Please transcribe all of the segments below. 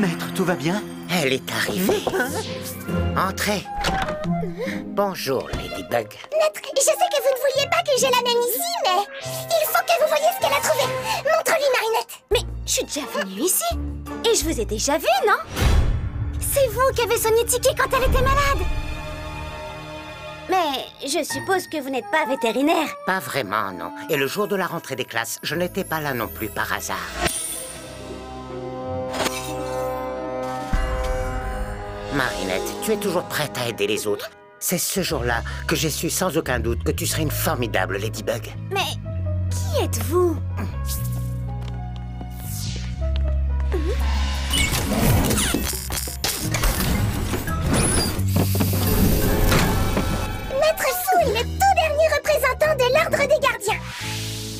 Maître, tout va bien? Elle est arrivée. Entrez. Bonjour, Ladybug. Maître, je sais que vous ne vouliez pas que je l'amène ici, mais il faut que vous voyiez ce qu'elle a trouvé. Montre-lui, Marinette. Mais je suis déjà venue ici. Et je vous ai déjà vu, non? C'est vous qui avez soigné Tiki quand elle était malade. Mais je suppose que vous n'êtes pas vétérinaire. Pas vraiment, non. Et le jour de la rentrée des classes, je n'étais pas là non plus par hasard. Marinette, tu es toujours prête à aider les autres. C'est ce jour-là que j'ai su sans aucun doute que tu serais une formidable Ladybug. Mais qui êtes-vous? Maître Fou est le tout dernier représentant de l'Ordre des Gardiens.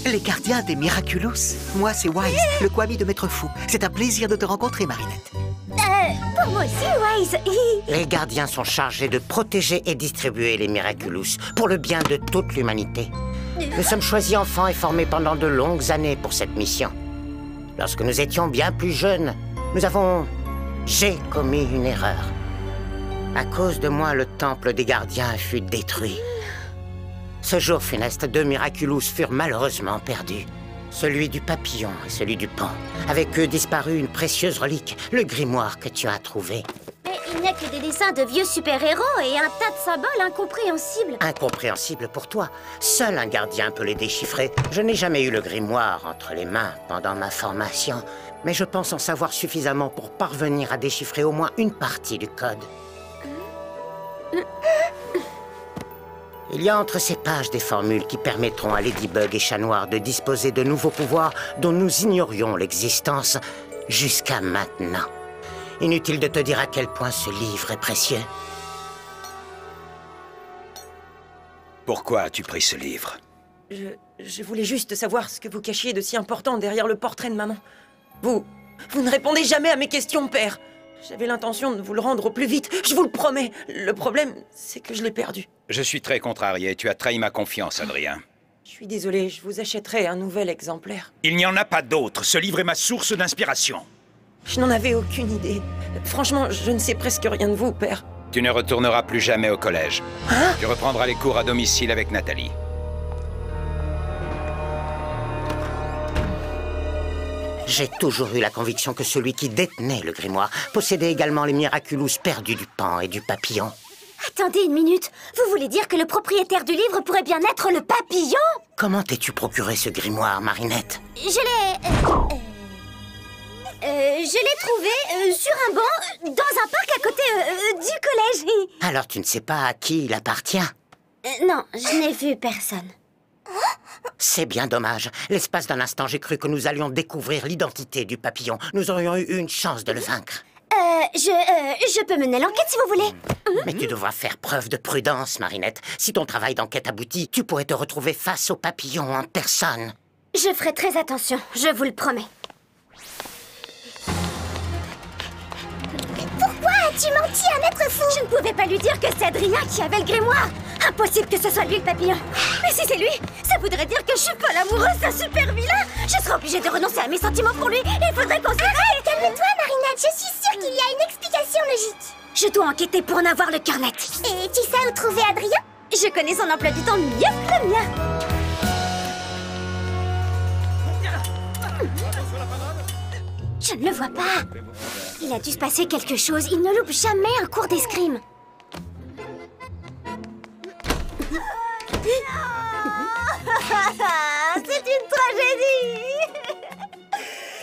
Les gardiens des Miraculous. Moi, c'est Wise, le Kwami de Maître Fou. C'est un plaisir de te rencontrer, Marinette. Pour moi aussi, Wise. Les gardiens sont chargés de protéger et distribuer les Miraculous pour le bien de toute l'humanité. Nous sommes choisis enfants et formés pendant de longues années pour cette mission. Lorsque nous étions bien plus jeunes, j'ai commis une erreur. À cause de moi, le temple des gardiens fut détruit. Ce jour funeste, 2 Miraculous furent malheureusement perdus. Celui du papillon et celui du pan. Avec eux disparut une précieuse relique, le grimoire que tu as trouvé. Mais il n'y a que des dessins de vieux super-héros et un tas de symboles incompréhensibles. Incompréhensible pour toi. Seul un gardien peut les déchiffrer. Je n'ai jamais eu le grimoire entre les mains pendant ma formation, mais je pense en savoir suffisamment pour parvenir à déchiffrer au moins une partie du code. Il y a entre ces pages des formules qui permettront à Ladybug et Chat Noir de disposer de nouveaux pouvoirs dont nous ignorions l'existence jusqu'à maintenant. Inutile de te dire à quel point ce livre est précieux. Pourquoi as-tu pris ce livre? Je voulais juste savoir ce que vous cachiez de si important derrière le portrait de maman. Vous ne répondez jamais à mes questions, père. J'avais l'intention de vous le rendre au plus vite, je vous le promets. Le problème, c'est que je l'ai perdu. Je suis très contrarié. Tu as trahi ma confiance, Adrien. Je suis désolé, je vous achèterai un nouvel exemplaire. Il n'y en a pas d'autre. Ce livre est ma source d'inspiration. Je n'en avais aucune idée. Franchement, je ne sais presque rien de vous, père. Tu ne retourneras plus jamais au collège. Hein? Tu reprendras les cours à domicile avec Nathalie. J'ai toujours eu la conviction que celui qui détenait le grimoire possédait également les Miraculous perdus du pan et du papillon. Attendez une minute. Vous voulez dire que le propriétaire du livre pourrait bien être le papillon? Comment t'es-tu procuré ce grimoire, Marinette? Je l'ai trouvé sur un banc dans un parc à côté du collège. Alors tu ne sais pas à qui il appartient? Non, je n'ai vu personne. C'est bien dommage. L'espace d'un instant, j'ai cru que nous allions découvrir l'identité du papillon. Nous aurions eu une chance de le vaincre. Je peux mener l'enquête si vous voulez. Mais tu devras faire preuve de prudence, Marinette. Si ton travail d'enquête aboutit, tu pourrais te retrouver face au papillon en personne. Je ferai très attention, je vous le promets. Pourquoi as-tu menti à Maître Fou? Je ne pouvais pas lui dire que c'est Adrien qui avait le grimoire. Impossible que ce soit lui le papillon. Mais si c'est lui, ça voudrait dire que je suis pas l'amoureuse d'un super vilain. Je serais obligée de renoncer à mes sentiments pour lui. Il faudrait qu'on se... Arrête, calme-toi, Marinette. Je suis sûre qu'il y a une explication logique. Je dois enquêter pour en avoir le cœur net. Et tu sais où trouver Adrien? Je connais son emploi du temps mieux que le mien. Je ne le vois pas. Il a dû se passer quelque chose. Il ne loupe jamais un cours d'escrime. C'est une tragédie.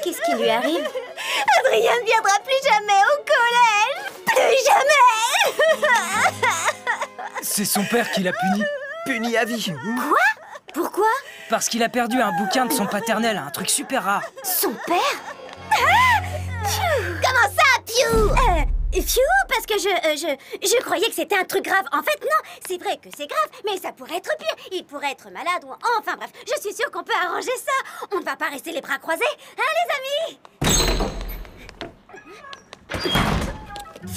Qu'est-ce qui lui arrive? Adrien ne viendra plus jamais au collège. Plus jamais. C'est son père qui l'a puni. Puni à vie. Quoi? Pourquoi? Parce qu'il a perdu un bouquin de son paternel, un truc super rare. Son père? Comment ça, Piou? Phew, parce que je croyais que c'était un truc grave. En fait, non, c'est vrai que c'est grave, mais ça pourrait être pire. Il pourrait être malade ou... Enfin bref, je suis sûre qu'on peut arranger ça. On ne va pas rester les bras croisés, hein, les amis?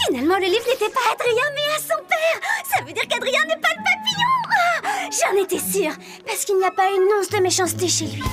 Finalement, le livre n'était pas à Adrien, mais à son père. Ça veut dire qu'Adrien n'est pas le papillon. Ah, j'en étais sûre, parce qu'il n'y a pas une once de méchanceté chez lui.